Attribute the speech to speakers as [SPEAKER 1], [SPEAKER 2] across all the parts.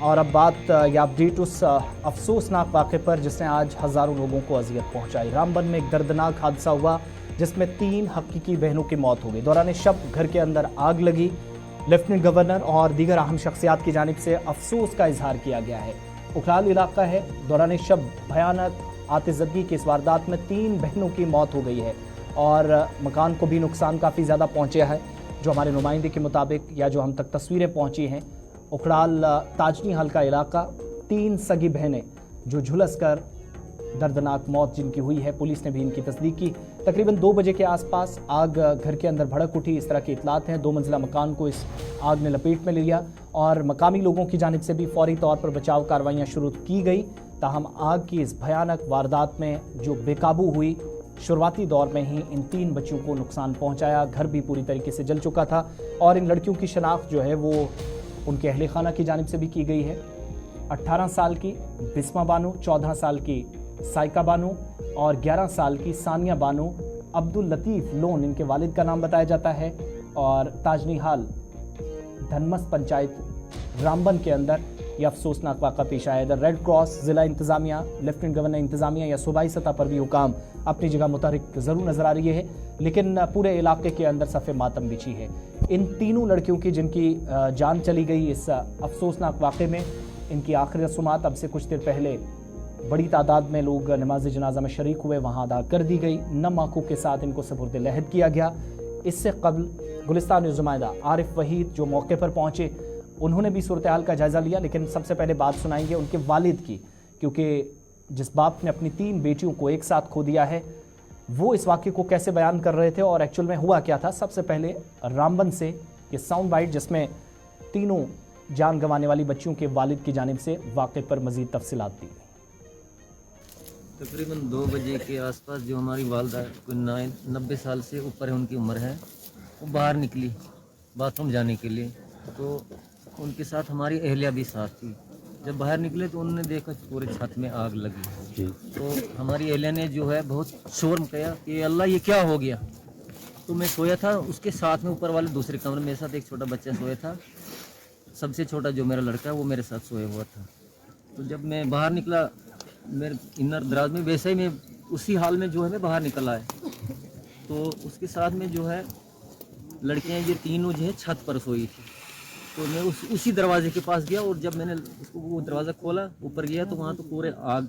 [SPEAKER 1] और अब बात या अपडेट उस अफसोसनाक वाक़े पर जिसने आज हज़ारों लोगों को अजियत पहुंचाई। रामबन में एक दर्दनाक हादसा हुआ जिसमें 3 हकीकी बहनों की मौत हो गई। दौरान शब घर के अंदर आग लगी। लेफ्टिनेंट गवर्नर और दीगर अहम शख्सियात की जानिब से अफसोस का इजहार किया गया है। उखराल इलाका है। दौरान शब भयानक आतिशज़दगी की इस वारदात में 3 बहनों की मौत हो गई है और मकान को भी नुकसान काफ़ी ज़्यादा पहुँचा है। जो हमारे नुमाइंदे के मुताबिक या जो हम तक तस्वीरें पहुँची हैं, उखराल ताजनी हाल का इलाका, 3 सगी बहनें जो झुलस कर दर्दनाक मौत जिनकी हुई है। पुलिस ने भी इनकी तस्दीक की। तकरीबन 2 बजे के आसपास आग घर के अंदर भड़क उठी, इस तरह की इतलात हैं। 2 मंजिला मकान को इस आग ने लपेट में ले लिया और मकामी लोगों की जानिब से भी फौरी तौर पर बचाव कार्रवाइयाँ शुरू की गई। ताहम आग की इस भयानक वारदात में जो बेकाबू हुई, शुरुआती दौर में ही इन 3 बच्चों को नुकसान पहुँचाया। घर भी पूरी तरीके से जल चुका था और इन लड़कियों की शनाख्त जो है वो उनके अहले खाना की जानिब से भी की गई है। 18 साल की बिस्मा बानो, 14 साल की साइका बानो और 11 साल की सानिया बानो। अब्दुल लतीफ़ लोन इनके वालिद का नाम बताया जाता है और ताजनी हाल धनमस पंचायत रामबन के अंदर यह अफसोसनाक वाक़ा पेश आया। इधर रेड क्रॉस, ज़िला इंतज़ामिया, लेफ्टिनेंट गवर्नर इंतज़ामिया या सूबाई सतह पर भी हुकाम अपनी जगह मुतहरिक ज़रूर नज़र आ रही है, लेकिन पूरे इलाके के अंदर सफ़े मातम बिछी है। इन तीनों लड़कियों की जिनकी जान चली गई इस अफसोसनाक वाक़े में, इनकी आखिरी रसूमात अब से कुछ देर पहले बड़ी तादाद में लोग नमाज जनाजा में शरीक हुए, वहाँ अदा कर दी गई। नम आंखों के साथ इनको सुपुर्द लहद किया गया। इससे कबल गुलिस्तान नुमाइंदा आरिफ वहीद जो मौके पर पहुँचे, उन्होंने भी सूरत हाल का जायज़ा लिया। लेकिन सबसे पहले बात सुनाएंगे उनके वालिद की, क्योंकि जिस बाप ने अपनी 3 बेटियों को एक साथ खो दिया है, वो इस वाक़े को कैसे बयान कर रहे थे और एक्चुअल में हुआ क्या था। सबसे पहले रामबन से ये साउंड बाइट जिसमें तीनों जान गंवाने वाली बच्चियों के वालिद की जानिब से वाक़े पर मज़ीद तफसीलात दी।
[SPEAKER 2] तकरीबन 2 बजे के आसपास जो हमारी वालदा कोई 90 साल से ऊपर है उनकी उम्र है, वो बाहर निकली बाथरूम जाने के लिए, तो उनके साथ हमारी अहलिया भी साथ थी। जब बाहर निकले तो उन्होंने देखा पूरे छत में आग लगी। तो हमारी अहलिया ने जो है बहुत शोर किया कि अल्लाह ये क्या हो गया। तो मैं सोया था, उसके साथ में ऊपर वाले दूसरे कमरे में मेरे साथ एक छोटा बच्चा सोया था। सबसे छोटा जो मेरा लड़का है वो मेरे साथ सोया हुआ था। तो जब मैं बाहर निकला मेरे इनर दराज में, वैसे ही मैं उसी हाल में जो है मैं बाहर निकल आया। तो उसके साथ में जो है लड़कियां ये तीनों जो है छत पर सोई थी। तो मैं उसी दरवाजे के पास गया और जब मैंने उसको वो दरवाज़ा खोला, ऊपर गया तो वहाँ तो पूरे आग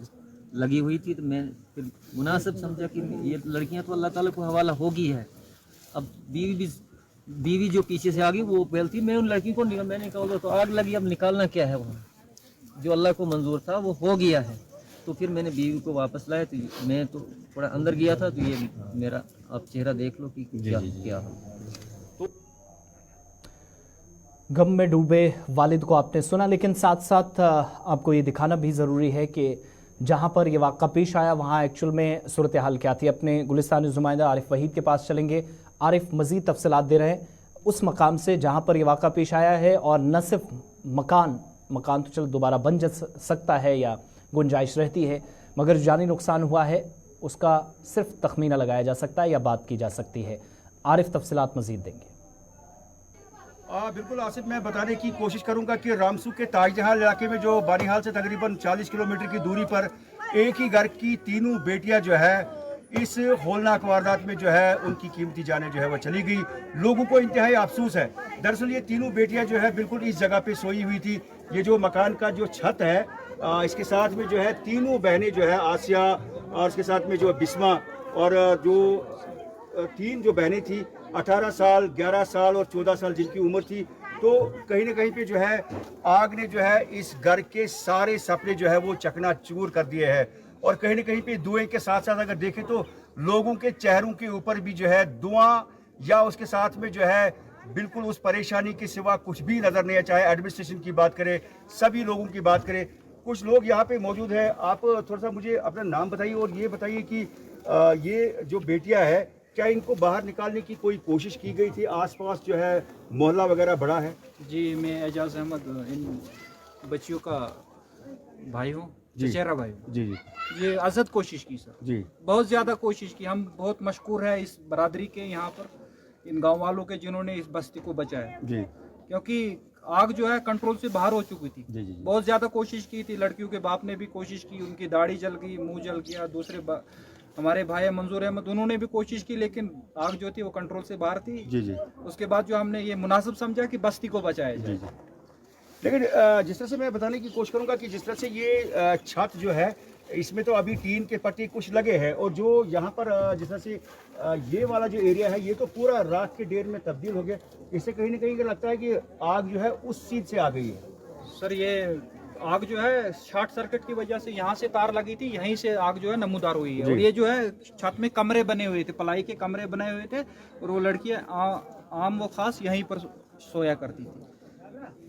[SPEAKER 2] लगी हुई थी। तो मैं फिर मुनासिब समझा कि ये लड़कियाँ तो अल्लाह ताला को हवाला होगी है। अब बीवी जो पीछे से आ गई वो पहलती, मैं उन लड़की को मैंने कहा तो आग लगी, अब निकालना क्या है, वहाँ जो अल्लाह को मंजूर था वो हो गया है। तो फिर मैंने बीवी को वापस लाया। तो मैं तो थोड़ा अंदर गया था, तो ये मेरा आप चेहरा देख लो कि क्या हो।
[SPEAKER 1] गम में डूबे वालिद को आपने सुना, लेकिन साथ साथ आपको ये दिखाना भी ज़रूरी है कि जहाँ पर यह वाक़ा पेश आया वहाँ एक्चुअल में सूरत हाल क्या थी। अपने गुलिस्तान नुमाइंदा आरिफ वहीद के पास चलेंगे। आरिफ मज़ीद तफसीलात दे रहे हैं उस मकाम से जहाँ पर यह वाक़ा पेश आया है, और न सिर्फ मकान तो चलो दोबारा बन जा सकता है या गुंजाइश रहती है, मगर जानी नुकसान हुआ है उसका सिर्फ तखमीना लगाया जा सकता है या बात की जा सकती है। आरिफ तफसीलात मज़ीद देंगे।
[SPEAKER 3] बिल्कुल आसिफ, मैं बताने की कोशिश करूंगा कि रामसू के ताजहाल इलाके में जो बानीहाल से तकरीबन 40 किलोमीटर की दूरी पर एक ही घर की तीनों बेटियां जो है इस होलनाक वारदात में जो है उनकी कीमती जानें जो है वो चली गई। लोगों को इंतहाई अफसोस है। दरअसल ये तीनों बेटियां जो है बिल्कुल इस जगह पे सोई हुई थी। ये जो मकान का जो छत है, इसके साथ में जो है तीनों बहनें जो है आसिया और उसके साथ में जो बिस्मा और जो 3 जो बहनें थी 18 साल, 11 साल और 14 साल जिनकी उम्र थी। तो कहीं ना कहीं पे जो है आग ने जो है इस घर के सारे सपने जो है वो चकनाचूर कर दिए हैं। और कहीं ना कहीं पे दुआएं के साथ साथ अगर देखें तो लोगों के चेहरों के ऊपर भी जो है दुआ या उसके साथ में जो है बिल्कुल उस परेशानी के सिवा कुछ भी नज़र नहीं आया। चाहे एडमिनिस्ट्रेशन की बात करें, सभी लोगों की बात करें। कुछ लोग यहाँ पे मौजूद हैं। आप थोड़ा सा मुझे अपना नाम बताइए और ये बताइए कि ये जो बेटियाँ हैं क्या इनको बाहर निकालने की कोई कोशिश की गई थी? आसपास जो है मोहल्ला वगैरह बड़ा है?
[SPEAKER 4] जी, मैं एजाज अहमद इन बच्चियों का भाई हूँ, चचेरा भाई हूँ।
[SPEAKER 3] जी
[SPEAKER 4] ये अज़द कोशिश की सर
[SPEAKER 3] जी,
[SPEAKER 4] बहुत ज़्यादा कोशिश की। हम बहुत मशकूर है इस बरादरी के, यहाँ पर इन गांव वालों के जिन्होंने इस बस्ती को बचाया।
[SPEAKER 3] जी
[SPEAKER 4] क्योंकि आग जो है कंट्रोल से बाहर हो चुकी थी।
[SPEAKER 3] जी, जी, जी।
[SPEAKER 4] बहुत ज़्यादा कोशिश की थी, लड़कियों के बाप ने भी कोशिश की, उनकी दाढ़ी जल गई, मुंह जल गया, हमारे भाई मंजूर अहमद उन्होंने भी कोशिश की, लेकिन आग जो थी वो कंट्रोल से बाहर थी।
[SPEAKER 3] जी जी।
[SPEAKER 4] उसके बाद जो हमने ये मुनासिब समझा कि बस्ती को बचाया जाए।
[SPEAKER 3] लेकिन जिस तरह से मैं बताने की कोशिश करूंगा कि जिस तरह से ये छत जो है इसमें तो अभी टीन के पट्टी कुछ लगे हैं, और जो यहाँ पर जिस तरह से ये वाला जो एरिया है ये तो पूरा राख के ढेर में तब्दील हो गया। इससे कहीं ना कहीं लगता है कि आग जो है उस चीज से आ गई है।
[SPEAKER 4] सर ये आग जो है शॉर्ट सर्किट की वजह से यहाँ से तार लगी थी, यहीं से आग जो है नमूदार हुई है। और ये जो है छत में कमरे बने हुए थे, पलाई के कमरे बने हुए थे, और वो लड़कियां आम व खास यहीं पर सोया करती थी।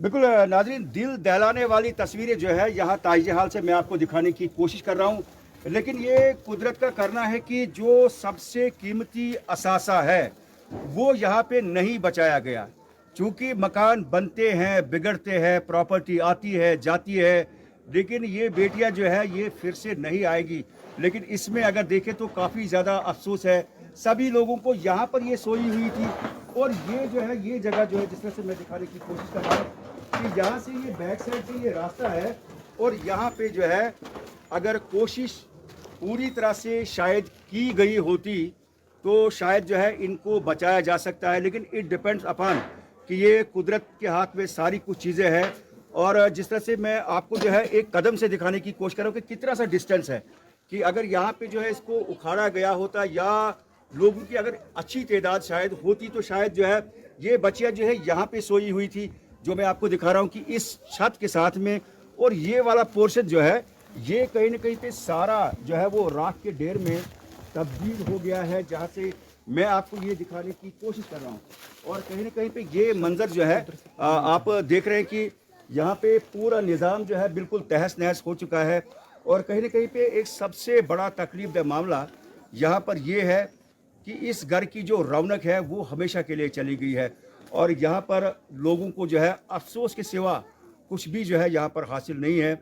[SPEAKER 3] बिल्कुल नाज़रीन, दिल दहलाने वाली तस्वीरें जो है यहाँ ताज हाल से मैं आपको दिखाने की कोशिश कर रहा हूँ, लेकिन ये कुदरत का करना है कि जो सबसे कीमती असासा है वो यहाँ पे नहीं बचाया गया। चूँकि मकान बनते हैं, बिगड़ते हैं, प्रॉपर्टी आती है जाती है, लेकिन ये बेटियाँ जो है ये फिर से नहीं आएगी। लेकिन इसमें अगर देखें तो काफ़ी ज़्यादा अफसोस है। सभी लोगों को यहाँ पर ये सोई हुई थी, और ये जो है ये जगह जो है जिस तरह से मैं दिखाने की कोशिश कर रहा हूँ कि यहाँ से ये बैक साइड से ये रास्ता है, और यहाँ पे जो है अगर कोशिश पूरी तरह से शायद की गई होती तो शायद जो है इनको बचाया जा सकता है। लेकिन इट डिपेंड्स अपॉन कि ये कुदरत के हाथ में सारी कुछ चीज़ें हैं। और जिस तरह से मैं आपको जो है एक कदम से दिखाने की कोशिश कर रहा हूँ कि कितना सा डिस्टेंस है, कि अगर यहाँ पे जो है इसको उखाड़ा गया होता या लोगों की अगर अच्छी तादाद शायद होती तो शायद जो है ये बच्चियाँ जो है यहाँ पे सोई हुई थी, जो मैं आपको दिखा रहा हूँ कि इस छत के साथ में। और ये वाला पोर्शन जो है ये कहीं ना कहीं पे सारा जो है वो राख के ढेर में तब्दील हो गया है, जहाँ से मैं आपको ये दिखाने की कोशिश कर रहा हूँ। और कहीं ना कहीं पे ये मंजर जो है आप देख रहे हैं कि यहाँ पे पूरा निज़ाम जो है बिल्कुल तहस नहस हो चुका है। और कहीं ना कहीं पे एक सबसे बड़ा तकलीफ दह मामला यहाँ पर ये है कि इस घर की जो रौनक है वो हमेशा के लिए चली गई है, और यहाँ पर लोगों को जो है अफसोस के सिवा कुछ भी जो है यहाँ पर हासिल नहीं है।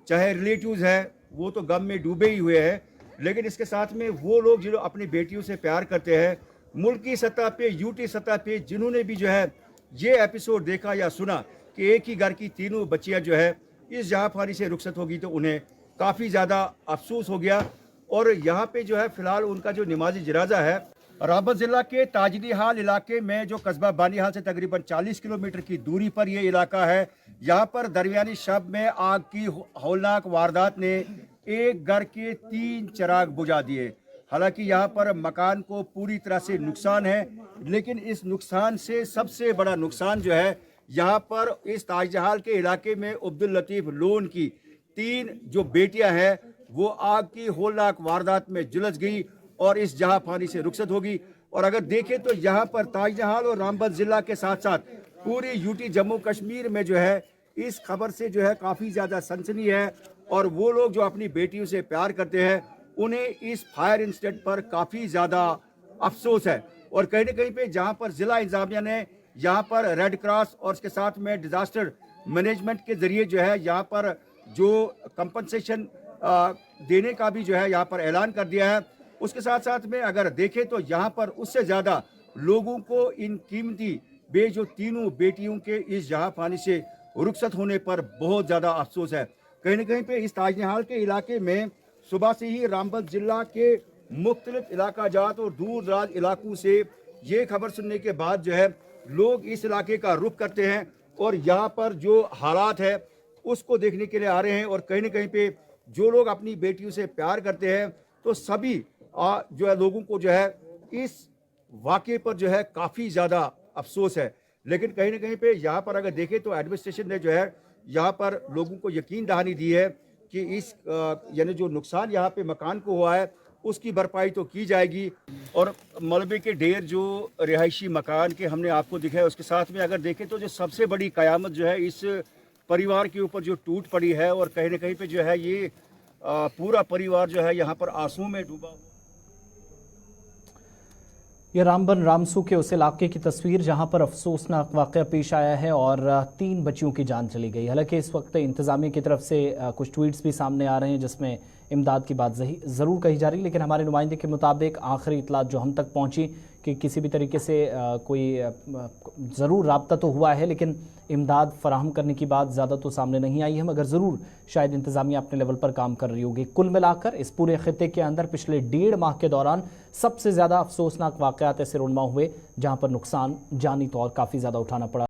[SPEAKER 3] चाहे रिलेटिव्स है वो तो गम में डूबे ही हुए हैं, लेकिन इसके साथ में वो लोग जो अपनी बेटियों से प्यार करते हैं, मुल्क की सतह पे, यूटी सतह पे जिन्होंने भी जो है ये एपिसोड देखा या सुना कि एक ही घर की तीनों बच्चियाँ जो है इस जहाँफानी से रुखसत होगी, तो उन्हें काफ़ी ज़्यादा अफसोस हो गया। और यहाँ पे जो है फ़िलहाल उनका जो नमाज़ी जनाजा है रामबन ज़िला के ताजदी हाल इलाके में, जो कस्बा बानीहाल से तकरीबन 40 किलोमीटर की दूरी पर ये इलाका है। यहाँ पर दरमियानी शब में आग की हौलनाक वारदात ने एक घर के 3 चिराग बुझा दिए। हालांकि यहाँ पर मकान को पूरी तरह से नुकसान है, लेकिन इस नुकसान से सबसे बड़ा नुकसान जो है यहाँ पर इस ताजहाल के इलाके में अब्दुल लतीफ़ लोन की 3 जो बेटियाँ हैं वो आग की हौलनाक वारदात में झुलस गई और इस जहाँ पानी से रुखसत होगी। और अगर देखें तो यहाँ पर ताजहाल और रामबन ज़िला के साथ साथ पूरी यूटी जम्मू कश्मीर में जो है इस खबर से जो है काफ़ी ज़्यादा सनसनी है। और वो लोग जो अपनी बेटियों से प्यार करते हैं उन्हें इस फायर इंसिडेंट पर काफ़ी ज़्यादा अफसोस है। और कहीं ना कहीं पे जहाँ पर ज़िला इंतजामिया ने यहाँ पर रेड क्रॉस और उसके साथ में डिज़ास्टर मैनेजमेंट के ज़रिए जो है यहाँ पर जो कंपनसेशन देने का भी जो है यहाँ पर ऐलान कर दिया है। उसके साथ साथ में अगर देखें तो यहाँ पर उससे ज़्यादा लोगों को इन कीमती जो तीनों बेटियों के इस जहाँ पानी से रुखसत होने पर बहुत ज़्यादा अफसोस है। कहीं ना कहीं पे इस ताजहाल के इलाके में सुबह से ही रामबन ज़िला के मुख्तलिफ इलाका जात और दूर दराज इलाकों से ये खबर सुनने के बाद जो है लोग इस इलाके का रुख करते हैं और यहाँ पर जो हालात है उसको देखने के लिए आ रहे हैं। और कहीं ना कहीं पे जो लोग अपनी बेटियों से प्यार करते हैं तो सभी जो है लोगों को जो है इस वाक़े पर जो है काफ़ी ज़्यादा अफसोस है। लेकिन कहीं ना कहीं पे यहाँ पर अगर देखें तो एडमिनिस्ट्रेशन ने जो है यहाँ पर लोगों को यकीन दहानी दी है कि इस यानी जो नुकसान यहाँ पे मकान को हुआ है उसकी भरपाई तो की जाएगी। और मलबे के ढेर जो रिहायशी मकान के हमने आपको दिखाया, उसके साथ में अगर देखें तो जो सबसे बड़ी क़यामत जो है इस परिवार के ऊपर जो टूट पड़ी है। और कहीं ना कहीं पे जो है ये पूरा परिवार जो है यहाँ पर आंसू में डूबा।
[SPEAKER 1] ये रामबन रामसू के उस इलाके की तस्वीर जहां पर अफसोसनाक वाक़या पेश आया है और 3 बच्चियों की जान चली गई। हालांकि इस वक्त इंतज़ामिया की तरफ से कुछ ट्वीट्स भी सामने आ रहे हैं जिसमें इमदाद की बात ज़रूर कही जा रही है, लेकिन हमारे नुमाइंदे के मुताबिक आखिरी इतलात जो हम तक पहुंची कि किसी भी तरीके से कोई ज़रूर राब्ता तो हुआ है, लेकिन इमदाद फराहम करने की बात ज़्यादा तो सामने नहीं आई है, मगर ज़रूर शायद इंतज़ामिया अपने लेवल पर काम कर रही होगी। कुल मिलाकर इस पूरे खित्ते के अंदर पिछले 1.5 माह के दौरान सबसे ज़्यादा अफसोसनाक वाक़यात ऐसे रुनमा हुए जहाँ पर नुकसान जानी तौर काफ़ी ज़्यादा उठाना पड़ा।